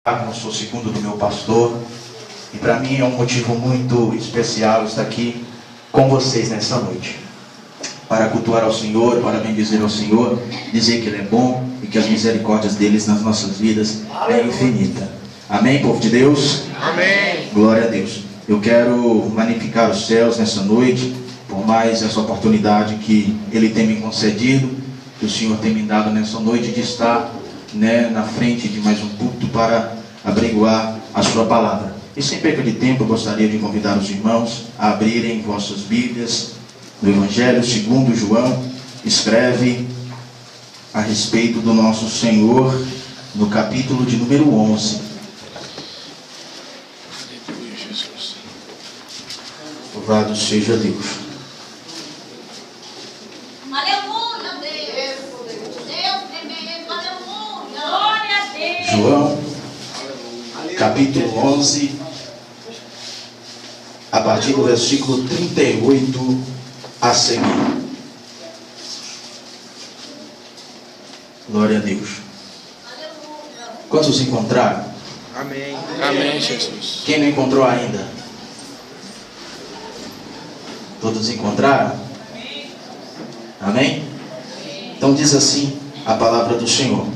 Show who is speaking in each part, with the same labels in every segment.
Speaker 1: Eu sou segundo do meu pastor e para mim é um motivo muito especial estar aqui com vocês nessa noite, para cultuar ao Senhor, para bendizer ao Senhor, dizer que Ele é bom e que as misericórdias dele nas nossas vidas é infinita. Amém, povo de Deus?
Speaker 2: Amém.
Speaker 1: Glória a Deus. Eu quero magnificar os céus nessa noite, por mais essa oportunidade que Ele tem me concedido, que o Senhor tem me dado nessa noite de estar na frente de mais um culto para apregoar a sua palavra. E sem perda de tempo, eu gostaria de convidar os irmãos a abrirem vossas Bíblias no Evangelho segundo João. Escreve a respeito do nosso Senhor no capítulo de número 11.
Speaker 2: Aleluia, Jesus.
Speaker 1: Louvado seja Deus.
Speaker 3: Aleluia, Deus. Deus tremendo, aleluia. Glória a Deus.
Speaker 1: João, capítulo 11, a partir do versículo 38 a seguir. Glória a Deus. Quantos encontraram?
Speaker 2: Amém. Amém, Jesus.
Speaker 1: Quem não encontrou ainda? Todos encontraram? Amém? Então diz assim a palavra do Senhor.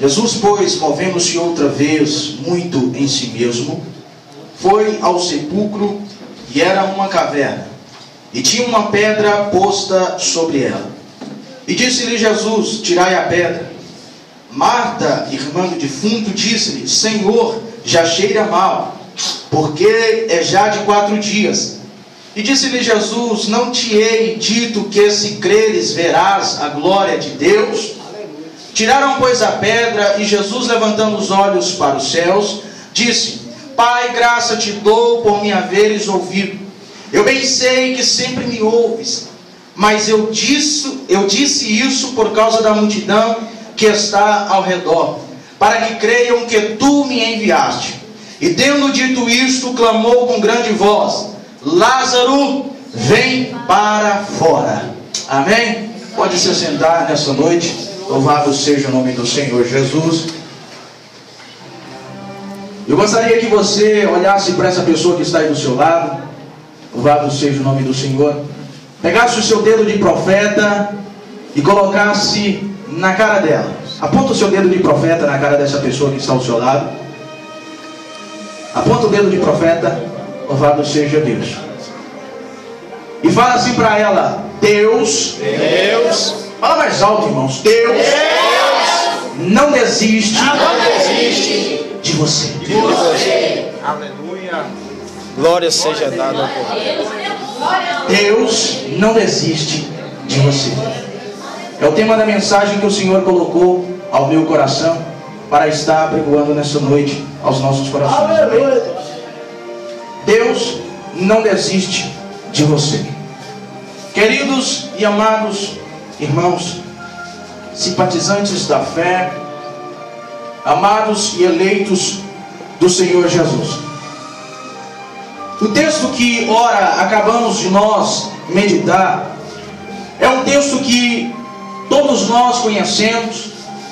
Speaker 1: Jesus, pois, movendo-se outra vez muito em si mesmo, foi ao sepulcro, e era uma caverna, e tinha uma pedra posta sobre ela. E disse-lhe Jesus: tirai a pedra. Marta, irmã do defunto, disse-lhe: Senhor, já cheira mal, porque é já de 4 dias. E disse-lhe Jesus: não te hei dito que, se creres, verás a glória de Deus? Tiraram, pois, a pedra, e Jesus, levantando os olhos para os céus, disse: Pai, graça te dou por me haveres ouvido. Eu bem sei que sempre me ouves, mas eu disse isso por causa da multidão que está ao redor, para que creiam que tu me enviaste. E tendo dito isto, clamou com grande voz: Lázaro, vem para fora. Amém? Pode se sentar nessa noite. Louvado seja o nome do Senhor Jesus. Eu gostaria que você olhasse para essa pessoa que está aí do seu lado. Louvado seja o nome do Senhor. Pegasse o seu dedo de profeta e colocasse na cara dela. Aponta o seu dedo de profeta na cara dessa pessoa que está ao seu lado. Aponta o dedo de profeta. Louvado seja Deus. E fala assim para ela: Deus. Fala mais alto, irmãos. Deus não desiste de você.
Speaker 2: Aleluia. Glória seja dada por Deus.
Speaker 1: Deus não desiste de você. É o tema da mensagem que o Senhor colocou ao meu coração para estar apregoando nessa noite aos nossos corações. Amém? Deus não desiste de você. Queridos e amados irmãos, simpatizantes da fé, amados e eleitos do Senhor Jesus, o texto que ora acabamos de nós meditar é um texto que todos nós conhecemos,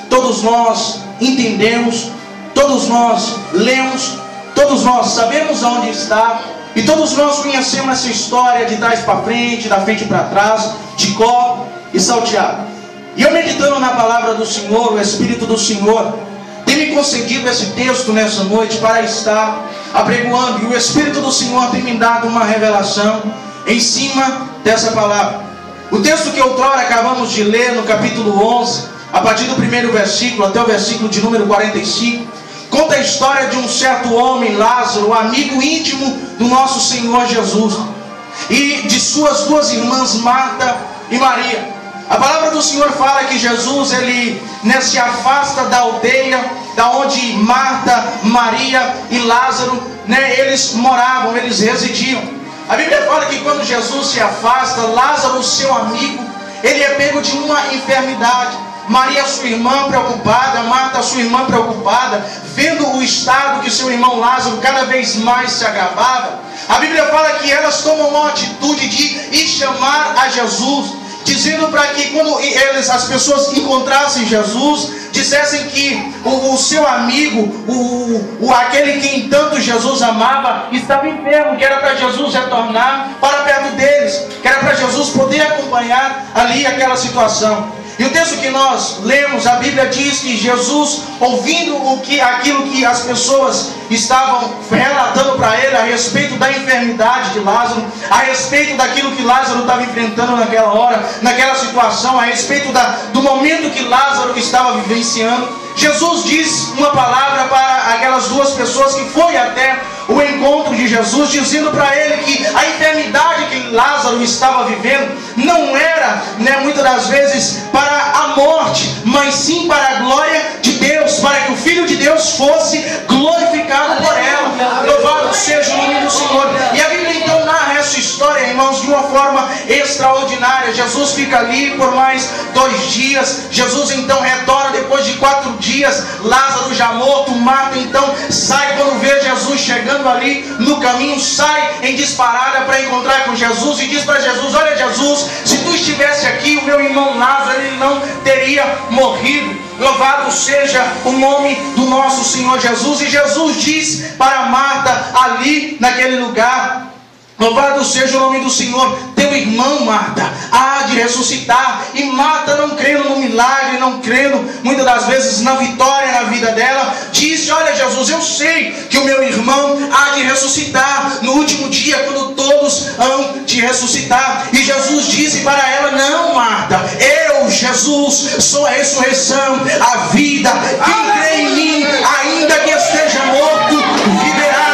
Speaker 1: todos nós entendemos, todos nós lemos, todos nós sabemos aonde está, e todos nós conhecemos essa história de trás para frente, da frente para trás, de cor e salteado. E eu, meditando na palavra do Senhor, o Espírito do Senhor tem me concedido esse texto nessa noite para estar apregoando, e o Espírito do Senhor tem me dado uma revelação em cima dessa palavra. O texto que outrora acabamos de ler no capítulo 11, a partir do primeiro versículo até o versículo de número 45, conta a história de um certo homem, Lázaro, amigo íntimo do nosso Senhor Jesus, e de suas 2 irmãs, Marta e Maria. A palavra do Senhor fala que Jesus, ele se afasta da aldeia da onde Marta, Maria e Lázaro, eles moravam, eles residiam. A Bíblia fala que quando Jesus se afasta, Lázaro, seu amigo, ele é pego de uma enfermidade. Maria, sua irmã, preocupada, Marta, sua irmã, preocupada, vendo o estado que seu irmão Lázaro cada vez mais se agravava. A Bíblia fala que elas tomam uma atitude de ir chamar a Jesus. dizendo para que quando as pessoas encontrassem Jesus, dissessem que o seu amigo, aquele que tanto Jesus amava, estava enfermo, que era para Jesus retornar para perto deles, que era para Jesus poder acompanhar ali aquela situação. E o texto que nós lemos, a Bíblia diz que Jesus, ouvindo aquilo que as pessoas estavam relatando para ele a respeito da enfermidade de Lázaro, a respeito daquilo que Lázaro estava enfrentando naquela hora, naquela situação, a respeito do momento que Lázaro estava vivenciando, Jesus diz uma palavra para aquelas duas pessoas que foi até o encontro de Jesus, dizendo para ele que a enfermidade que Lázaro estava vivendo não era, muitas das vezes, para a morte, mas sim para a glória de Deus, para que o Filho de Deus fosse glorificado por ela. Louvado seja o nome do Senhor. E a Bíblia então narra essa história, irmãos, de uma forma extraordinária. Jesus fica ali por mais 2 dias. Jesus então retorna depois de 4 dias. Lázaro já morto. Marta então sai quando vê Jesus chegando ali no caminho, sai em disparada para encontrar com Jesus e diz para Jesus: olha, Jesus, se tu estivesse aqui, o meu irmão Lázaro, ele não teria morrido. Louvado seja o nome do nosso Senhor Jesus. E Jesus diz para Marta ali naquele lugar: louvado seja o nome do Senhor, teu irmão, Marta, há de ressuscitar. E Marta, não crendo no milagre, não crendo muitas das vezes na vitória na vida dela, disse: olha, Jesus, eu sei que o meu irmão há de ressuscitar no último dia, quando todos hão de ressuscitar. E Jesus disse para ela: não, Marta, eu, Jesus, sou a ressurreição, a vida. Quem crê em mim, ainda que esteja morto, viverá.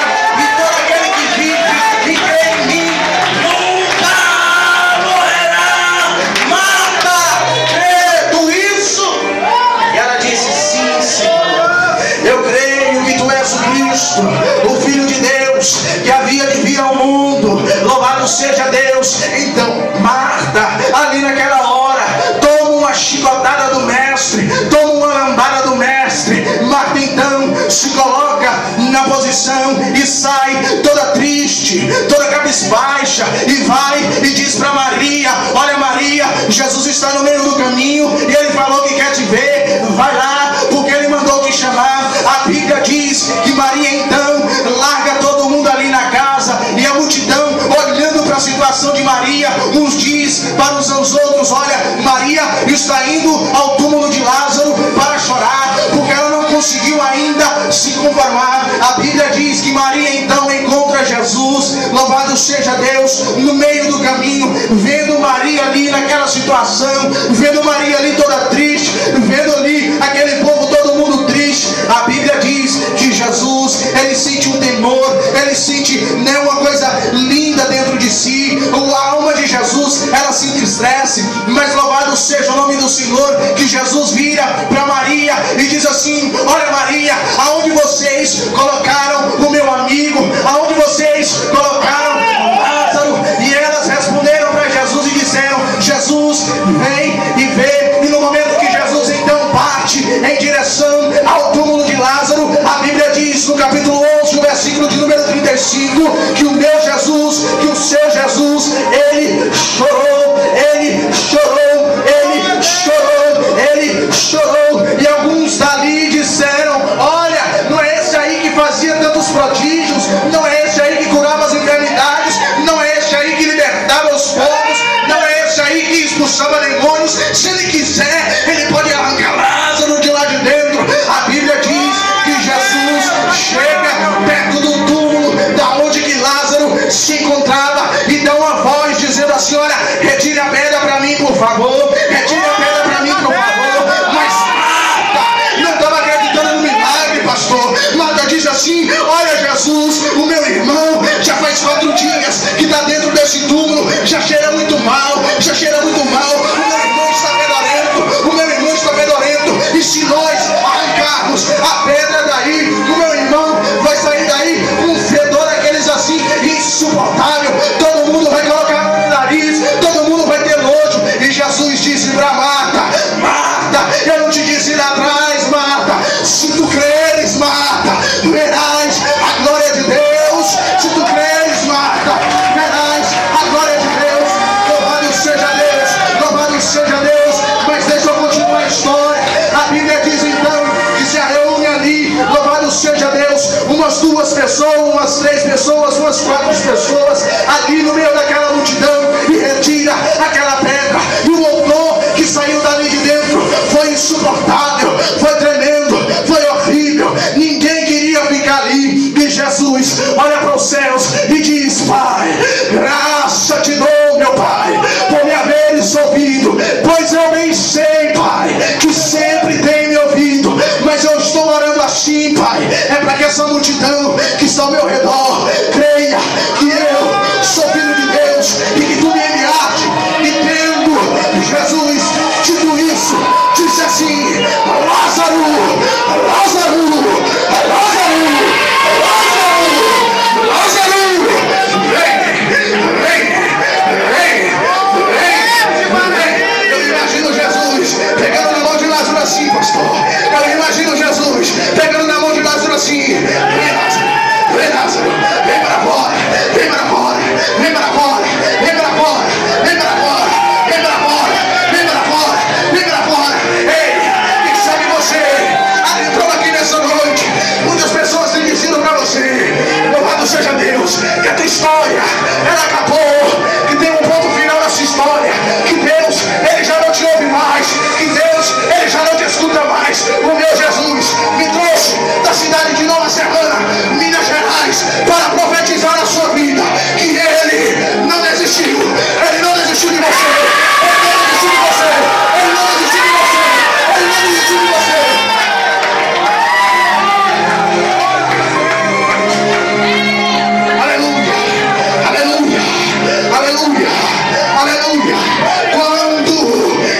Speaker 1: O Filho de Deus que havia de vir ao mundo, louvado seja Deus. Então Marta, ali naquela hora, toma uma chicotada do mestre, toma uma lambada do mestre. Marta então se coloca na posição e sai toda triste, toda cabisbaixa, e vai e diz para Maria: olha, Maria, Jesus está no meio do caminho e ele falou que quer te ver, vai lá, porque ele mandou te chamar. A Bíblia diz que Maria então larga todo mundo ali na casa, e a multidão olhando para a situação de Maria, uns diz para os outros: olha, Maria está indo ao túmulo de Lázaro para chorar, porque ela não conseguiu ainda se conformar. A Bíblia diz que Maria então encontra Jesus, louvado seja Deus, no meio do caminho, vendo Maria ali naquela situação, vendo Maria ali toda triste, vendo ali aquele povo todo mundo triste. A Bíblia diz que Jesus, ele sente um temor, ele sente uma coisa linda dentro de si. A alma de Jesus, ela se entristece, mas louvado seja o nome do Senhor, que Jesus vira para Maria e diz assim: olha, Maria, aonde vocês colocaram o meu amigo? Aonde vocês colocaram Lázaro? E elas responderam para Jesus e disseram: Jesus, vem e vê. E no momento que Jesus então parte em direção ao túmulo de Lázaro, a Bíblia diz no capítulo 11, o versículo de número 35, que o meu Jesus, que o seu Jesus, ele chorou, ele chorou, ele chorou, ele chorou. E alguns dali disseram: olha, não é esse aí que fazia tantos prodígios, não é esse aí que curava as enfermidades, não é esse aí que libertava os povos, não é esse aí que expulsava demônios. Se ele quiser, ele pode arrancar Lázaro de lá de dentro. A Bíblia diz que Jesus chega perto do túmulo da onde que Lázaro se encontrava e dá uma voz dizendo assim: olha, retire a pedra para mim, por favor, retire a pedra para mim, por favor. Mas Marta não umas 2 pessoas, umas 3 pessoas, umas 4 pessoas ali no meio daquela multidão e retira aquela pedra. E o odor que saiu dali de dentro foi insuportável, foi tremendo, foi horrível. Ninguém queria ficar ali. E Jesus olha para os céus e diz: Pai, graça te dou, meu Pai, por me haveres ouvido, pois eu bem sei, Pai, que sempre tem me ouvido, mas eu estou orando assim, Pai, é para que essa multidão que está ao meu redor creia que eu sou filho de Deus e que tu me enviaste. E tendo Jesus dito isso, disse assim: Lázaro, Lázaro, Lázaro, Lázaro, Lázaro, vem. Eu imagino Jesus pegando na mão de Lázaro assim, pastor. Eu imagino Jesus pegando na mão de Lázaro assim: Vem, Lázaro, vem, Lázaro, vem para fora, vem para fora, vem para fora, vem para fora, vem para fora, vem para fora, vem para fora, vem para fora. Ei, quem sabe você adentrou aqui nessa noite, muitas pessoas têm dito para você: louvado seja Deus, que a tua história ela acabou, que tem um ponto final nessa história, que Deus ele já não te ouve mais, que Deus ele já não te escuta mais. O meu Jesus me trouxe da cidade de Nova Serrana, Minas Gerais, para profetizar na sua vida que ele não desistiu, ele não desistiu de você, ele não desistiu de você, ele não desistiu de você, ele não desistiu de você. Aleluia, aleluia, aleluia, aleluia. Quando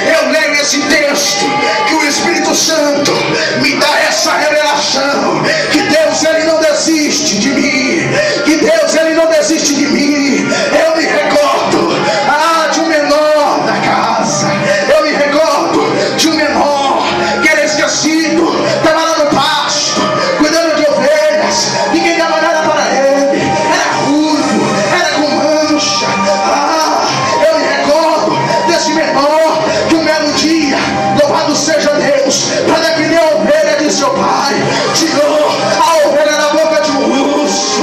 Speaker 1: eu leio esse texto, que o Espírito Santo me dá essa revelação, que Deus ele não desiste de mim, que Deus ele não desiste de mim. Eu me recordo de um menor da casa, eu me recordo de um menor que era esquecido, estava lá no pasto, cuidando de ovelhas, ninguém dava nada para ele, era ruivo, era com mancha. Eu me recordo desse menor que um belo dia, louvado seja Deus, para defender a ovelha de seu pai, tirou a ovelha da boca de um urso.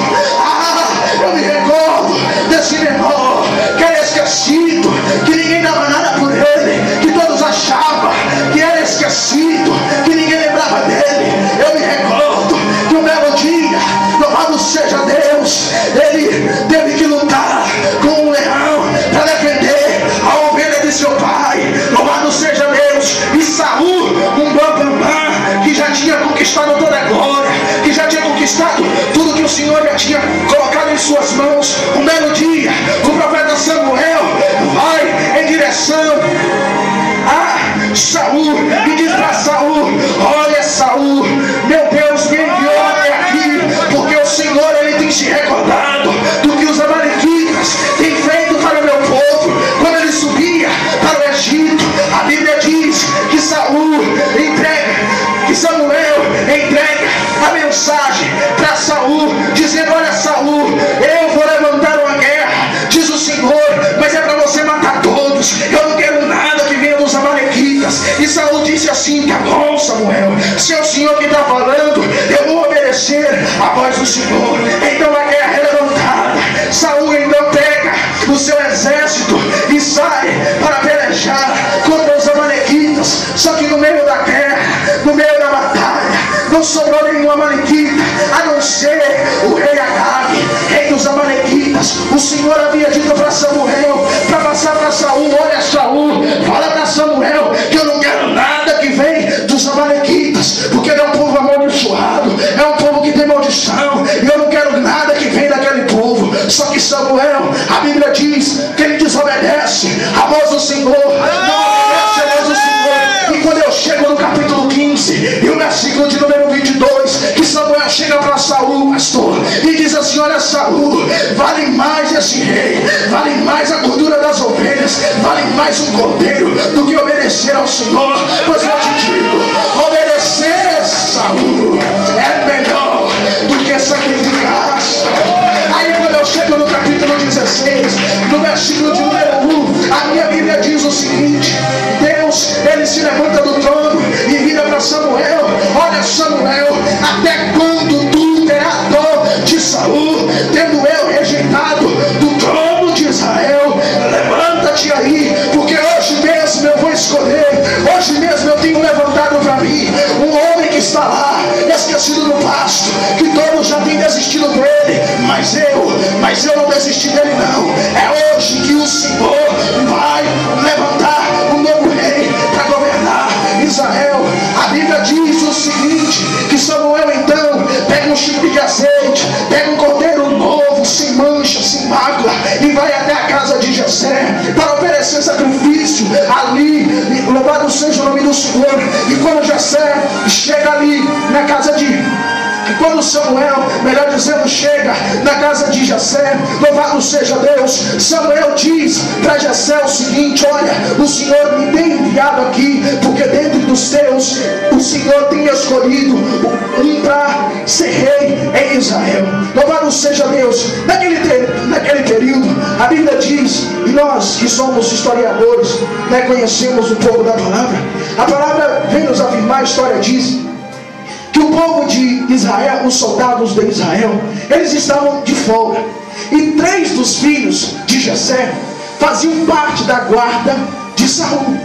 Speaker 1: Eu me recordo desse menor que era esquecido, que ninguém dava nada por ele, que todos achavam que era esquecido, que ninguém lembrava dele. Eu me recordo que um belo dia, louvado seja Deus, ele teve que lutar com um leão para defender a ovelha de seu pai. Louvado seja Deus. E Saul, um bambambam que já tinha conquistado toda a glória, que já tinha conquistado tudo que o Senhor já tinha colocado em suas mãos, um belo dia o profeta Samuel vai em direção a Saul e diz para Saul: olha, Saul, meu Deus me enviou até aqui, porque o Senhor ele tem se recordado do que os amalequitas têm feito para o meu povo quando ele subia para o Egito. A Bíblia diz que Samuel entrega a mensagem para Saul, dizendo: olha, Saul, eu vou levantar uma guerra, diz o Senhor, mas é para você matar todos, eu não quero nada que venha dos amalequitas. E Saul disse assim: tá bom, Samuel, se é o Senhor que está falando, eu vou obedecer a voz do Senhor. Então a guerra é levantada. Saul então pega o seu exército e sai para pelejar contra os amalequitas. Só que no meio da guerra, no meio da batalha, não sobrou nenhum amalequita, a não ser o rei Agag, rei dos amalequitas. O Senhor havia dito para Samuel, para passar para Saul: olha, Saul, fala para Samuel que eu não quero nada que vem dos amalequitas, porque ele é um povo amaldiçoado, é um povo que tem maldição, e eu não quero nada que vem daquele povo. Só que Samuel, a Bíblia diz que ele desobedece a voz do Senhor, não obedece a voz do Senhor. E quando eu chego no capítulo 15 e o versículo de número 22, que Samuel chega para Saul, pastor, e diz assim: olha, Saul, vale mais esse rei, vale mais a gordura das ovelhas, vale mais um cordeiro do que obedecer ao Senhor. Pois eu te digo, obedecer, Saul, é melhor do que sacrificar. Aí quando eu chego no capítulo 16, no versículo de número 1, a minha Bíblia diz o seguinte: Deus, ele se levanta do trono e vira para Samuel: olha, Samuel, até quando tu terás dor
Speaker 4: mas eu não desisti dele não. É hoje que o Senhor vai levantar um novo rei para governar Israel. A Bíblia diz o seguinte, que Samuel então pega um chifre de azeite, pega um cordeiro novo, sem mancha, sem mácula, e vai até a casa de Jessé para oferecer sacrifício ali. Louvado seja o nome do Senhor. E quando Jessé chega ali na casa e quando Samuel, melhor dizendo, chega na casa de Jessé, louvado seja Deus, Samuel diz para Jessé o seguinte: olha, o Senhor me tem enviado aqui, porque dentro dos teus, o Senhor tem escolhido um para ser rei em Israel. Louvado seja Deus. Naquele período, a Bíblia diz, e nós que somos historiadores, conhecemos um pouco da palavra. A palavra vem nos afirmar, a história diz que o povo de Israel, os soldados de Israel, eles estavam de folga. E 3 dos filhos de Jessé faziam parte da guarda de Saul.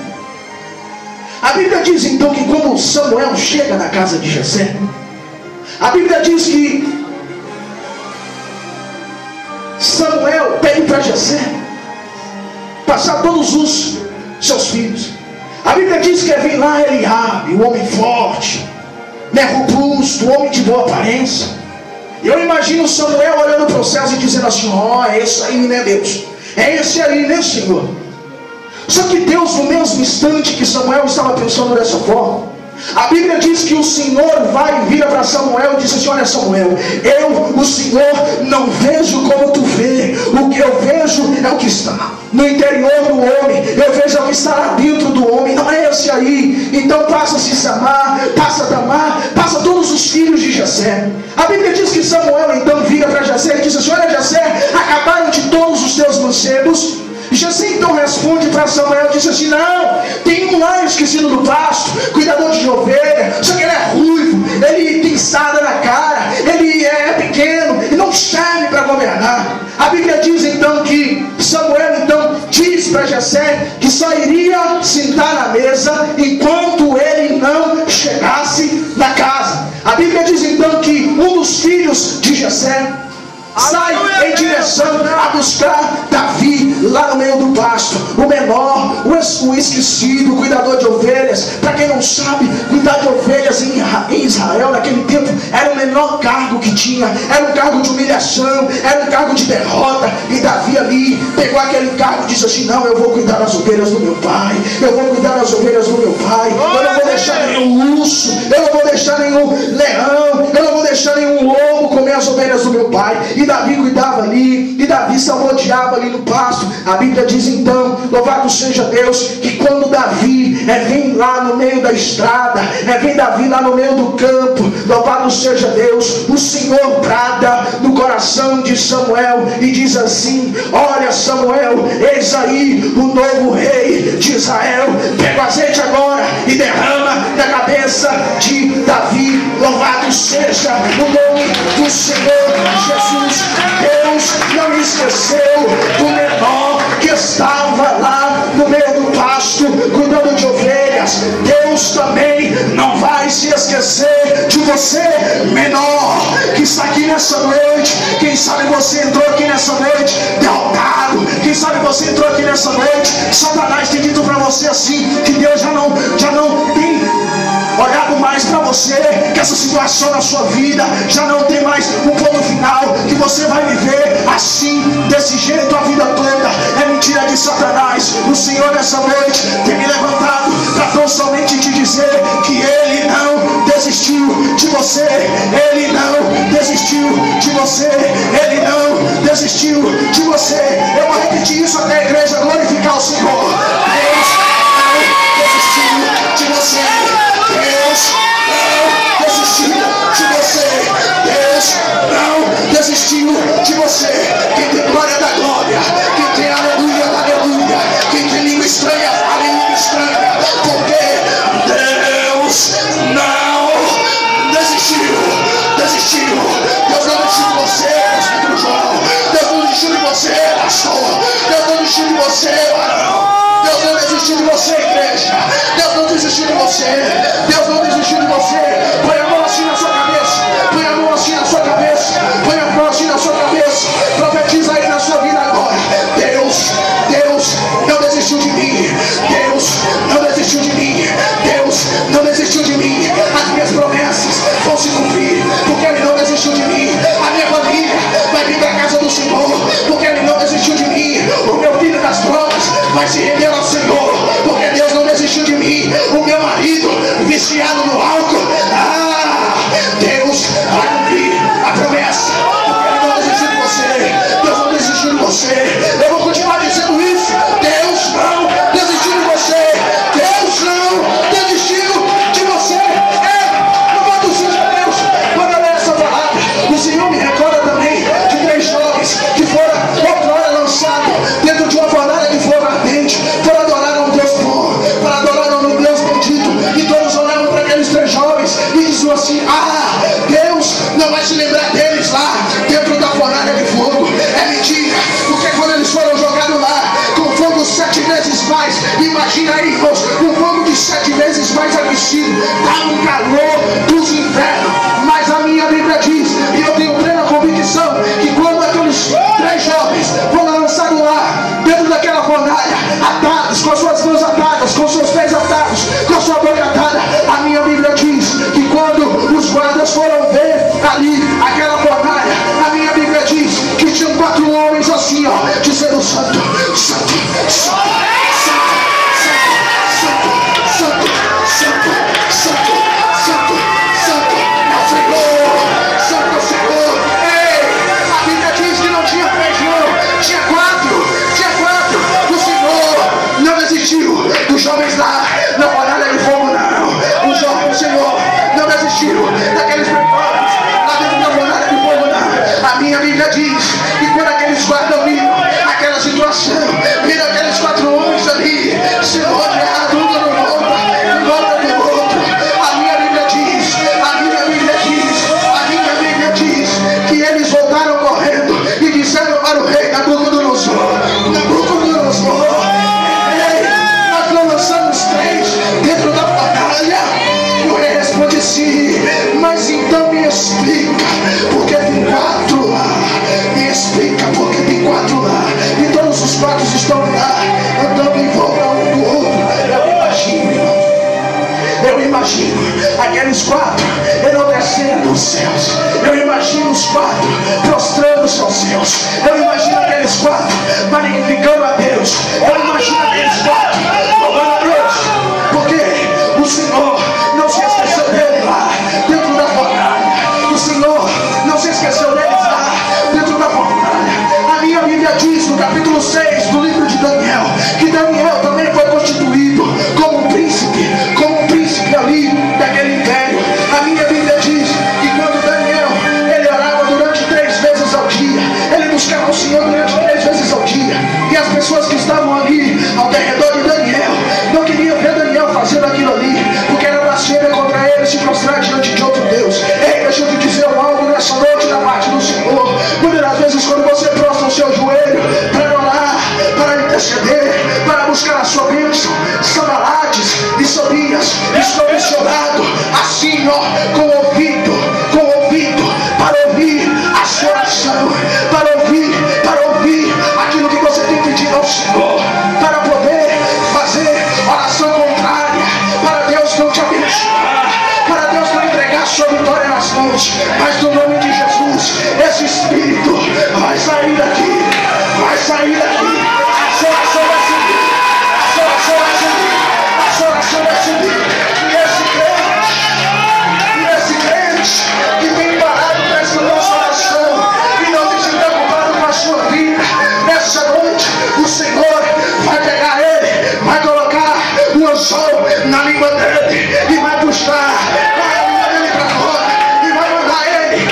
Speaker 4: A Bíblia diz então que quando Samuel chega na casa de Jessé, a Bíblia diz que Samuel pede para Jessé passar todos os seus filhos. A Bíblia diz que vem lá Eliabe, o homem forte, robusto, homem de boa aparência. Eu imagino Samuel olhando para os céus e dizendo assim: ó, é esse aí, né, Deus? É esse aí, né, Senhor? Só que Deus, no mesmo instante que Samuel estava pensando dessa forma, a Bíblia diz que o Senhor vai vir para Samuel e diz assim: olha, Samuel, o Senhor, não vejo como tu vê. O que eu vejo é o que está no interior do homem. Eu vejo o que está lá dentro do homem. Não é esse aí. Então passa a se Samar, passa a Tamar, passa todos os filhos de Jessé. A Bíblia diz que Samuel então vira para Jessé e diz assim: olha, Jessé, acabaram de todos os teus mancebos. Jessé então responde para Samuel e diz assim: não, tem um lá esquecido no pasto, cuidador de ovelha, só que ele é ruivo, ele tem sarda na cara, ele é pequeno e não serve para governar. A Bíblia diz então que Samuel então diz para Jessé que só iria sentar na mesa enquanto ele não chegasse na casa. A Bíblia diz então que um dos filhos de Jessé sai em direção a buscar Davi lá no meio do pasto. O menor, o esquecido, o cuidador de ovelhas. Para quem não sabe, cuidar de ovelhas em Israel naquele tempo era o menor cargo que tinha. Era um cargo de humilhação, era um cargo de derrota. E Davi ali pegou aquele cargo e disse assim: não, eu vou cuidar das ovelhas do meu pai, eu vou cuidar das ovelhas do meu pai. Eu não vou deixar nenhum urso, eu não vou deixar nenhum leão, eu não vou deixar nenhum lobo comer as ovelhas do meu pai. E Davi cuidava ali, e Davi salmodiava ali no pasto. A Bíblia diz então, louvado seja Deus, que quando Davi vem lá no meio da estrada, vem Davi lá no meio do campo, louvado seja Deus, o Senhor brada no coração de Samuel e diz assim: olha, Samuel, eis aí o novo rei de Israel. Pega o azeite agora e derrama na cabeça de Davi. Louvado seja o nome do Senhor Jesus. Deus não esqueceu do menor que estava lá no meio do pasto cuidando de ovelhas. Deus também não vai se esquecer de você, menor, que está aqui nessa noite. Quem sabe você entrou aqui nessa noite derrotado. Quem sabe você entrou aqui nessa noite, Satanás tem dito para você assim, que Deus já não tem olhado mais para você, que essa situação na sua vida já não tem mais um ponto final, que você vai viver assim, desse jeito a vida toda. É mentira de Satanás. O Senhor nessa noite tem me levantado para tão somente te dizer que Ele não desistiu de você. Ele não desistiu de você. Ele não desistiu de você. Eu vou repetir isso até a igreja glorificar o Senhor. Deus não desistiu de você. Deus não desistiu de você. Deus não desistiu de você. Quem tem glória da glória, quem tem aleluia da aleluia, quem tem língua estranha, a língua estranha, porque Deus não desistiu. Deus não desistiu de você, presbítero João. Deus não desistiu de você, pastor. Deus não desistiu de você, varão. viciado no álcool, Deus vai cumprir a promessa, porque Ele não desistiu de você. Deus não desistiu de você. Eu vou continuar dizendo isso. Deus não desistiu de você. Deus não desistiu de você. Louvado seja Deus. Quando eu leio essa palavra, o Senhor me recorda também de 3 jovens que foram outrora lançados dentro de uma fornalha de fogo ardente, foram adorar a um Deus bom, para adorar a um Deus bendito. E todos olhavam para aqueles 3 jovens e diziam assim: Deus não vai se lembrar deles lá dentro da fornalha de fogo. É mentira, porque quando eles foram jogados lá com fogo 7 vezes mais, imagina aí, irmãos, um fogo de 7 vezes mais aquecido, dá um calor dos infernos. Mas a minha Bíblia diz, e eu tenho plena convicção, que quando aqueles 3 jovens foram lançados lá dentro daquela fornalha, atados, com as suas mãos atadas, com seus pés atados, com a sua boca atada, a minha Bíblia diz que quando os guardas foram ver ali aquela fornalha, a minha Bíblia diz que tinham 4 homens assim, dizendo: santo, santo, santo, santo, santo, santo, santo, santo, santo, é o Senhor, santo é o Senhor. Ei, a Bíblia diz que não tinha 3 não, tinha 4, o Senhor não desistiu dos jovens lá na fornalha de fogo, não. O Senhor não desistiu daqueles jovens lá dentro da fornalha de fogo, não. A minha Bíblia diz que quando aqueles guardas viram aquela situação, viram aqueles 4 homens ali se rodeados, um no outro, em volta do outro, a minha Bíblia diz que eles voltaram correndo e disseram para o rei Nabucodonosor: nós não lançamos 3 dentro da fornalha. E o rei responde assim: mas então me explica porque tem 4 lá. Me explica porque tem 4 lá. E todos os 4 estão lá andando em volta um do outro. Eu imagino aqueles 4 enaltecendo os céus. Eu imagino os 4 prostrando-se aos céus. Eu imagino aqueles 4 magnificando a Deus. Eu imagino aqueles 4 louvando a Deus, porque o Senhor não se esqueceu dele lá dentro da fornalha. O Senhor não se esqueceu deles lá dentro da fornalha. A minha Bíblia diz no capítulo 6 do livro de Daniel que Daniel também foi constituído como um príncipe ali daquele império. A minha Bíblia diz que quando Daniel ele orava durante 3 vezes ao dia, ele buscava o Senhor durante 3 vezes ao dia, e as pessoas que estavam ali ao redor de Daniel não queriam ver Daniel fazendo aquilo ali, porque era blasfêmia contra ele se prostrar diante de outro Deus. Ei, deixa eu te dizer algo nessa noite da parte do Senhor. Muitas das vezes quando você prostra o seu joelho para orar, para interceder, para buscar a sua bênção, Sambalades e Tobias estão missionados assim, com o ouvido, para ouvir a sua oração, para ouvir aquilo que você tem pedido ao Senhor, para poder fazer oração contrária, para Deus não te abençoar, para Deus não entregar a sua vitória nas mãos. Mas no nome de Jesus, esse Espírito vai sair daqui, vai sair daqui. A sua oração vai subir, a sua oração vai subir, a sua oração vai subir. E esse crente que tem parado prestando a sua oração e não tem se preocupado com a sua vida, nessa noite o Senhor vai pegar ele, vai colocar o anzol na língua dele e vai puxar a língua dele para fora e vai mandar ele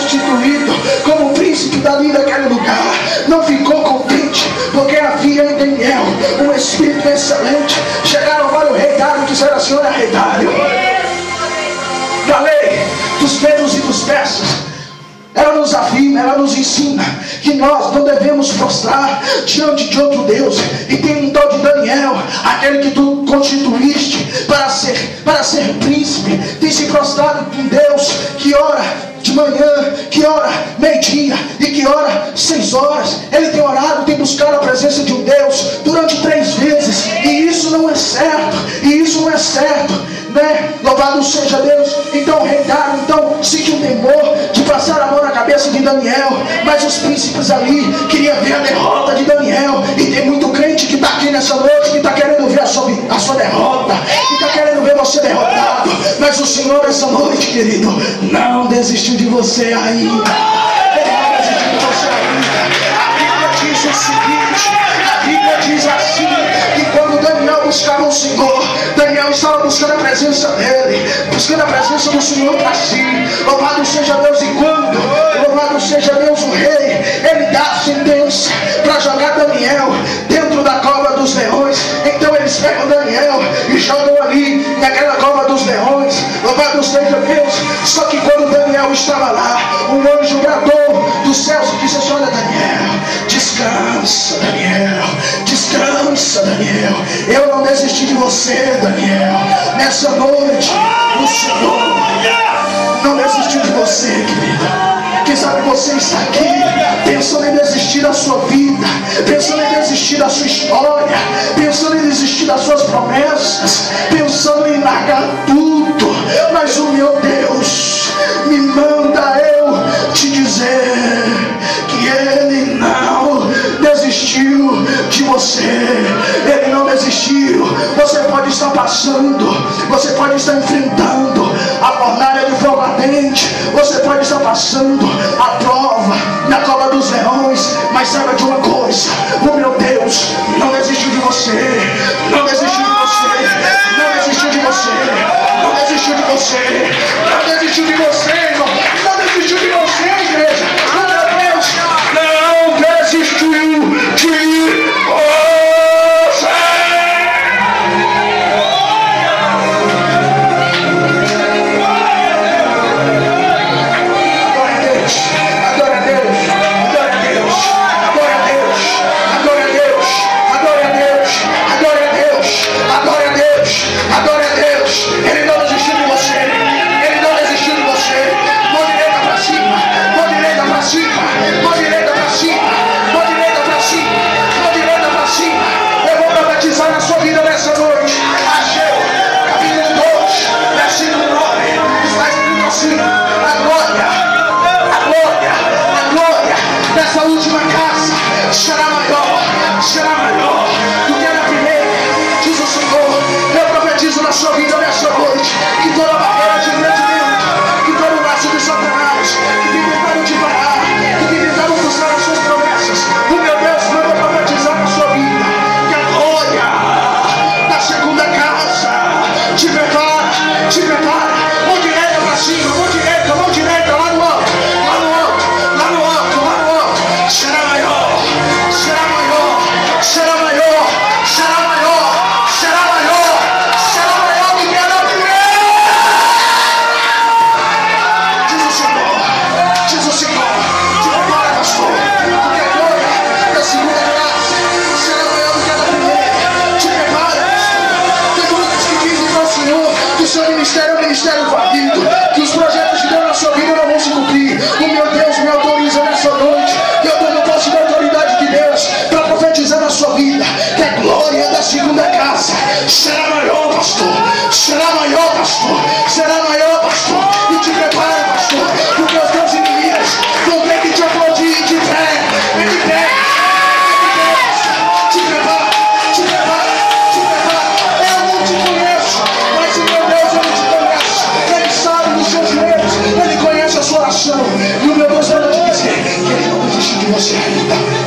Speaker 4: constituído como príncipe dali daquele lugar, não ficou contente, porque havia em Daniel um espírito excelente. Chegaram para o rei Dário e disseram assim: olha, rei Dário, da lei dos medos e dos persas, ela nos afirma, ela nos ensina que nós não devemos prostrar diante de outro Deus. E tem um tal de Daniel, aquele que tu constituíste para ser príncipe, tem se prostrado com Deus, que ora de manhã, que ora meio-dia e que ora 6 horas. Ele tem orado, tem buscado a presença de um Deus durante 3 vezes, e isso não é certo, né? Louvado seja Deus. Então o rei Dário sentiu um temor de passar a mão na cabeça de Daniel, mas os príncipes ali queriam ver a derrota de Daniel. E tem muito crente que está aqui nessa noite, que está querendo ver a sua derrota, que está querendo ver você derrotado. Mas o Senhor essa noite, querido, não desistiu de você ainda. Ele não desistiu de você ainda. A Bíblia diz o seguinte, a Bíblia diz assim, que quando Daniel buscava o Senhor, Daniel estava buscando a presença dele, buscando a presença do Senhor para si. Louvado seja Deus. E quando, louvado seja Deus, o rei, ele dá a sentença para jogar Daniel dentro da cova dos leões. Então eles pegam Daniel e jogam ali naquela cova dos leões. Louvado seja Deus. Só que quando Daniel estava lá, um anjo bradou dos céus e disse assim: olha, Daniel, descansa, Daniel, descansa, Daniel, eu não desisti de você, Daniel. Nessa noite o Senhor não desistiu de você, querida. Quem sabe você está aqui pensando em desistir da sua vida, pensando em desistir da sua história, pensando em desistir das suas promessas, pensando em largar tudo. Mas o meu Deus me manda eu te dizer que Ele não desistiu de você. Ele não desistiu. Você pode estar passando, você pode estar enfrentando a fornalha de fogo ardente, você pode estar passando a prova na cova dos leões, mas saiba de uma coisa: o meu Deus não desistiu de você, não desistiu de você, não desistiu de você, não desistiu de você, não desistiu de você, irmão, não desistiu de você, igreja. O meu Deus não desistiu de você. Será maior, pastor. Será maior, pastor. Será maior, pastor. E te prepara, pastor, porque os teus inimigos vão ter que te aplaudir de pé. De pé. Te prepara, te prepara, te prepara. Eu não te conheço, mas o meu Deus, Ele te conhece. Ele sabe dos seus joelhos, Ele conhece a sua oração. E o meu Deus vai te dizer que Ele não desistiu de você ainda.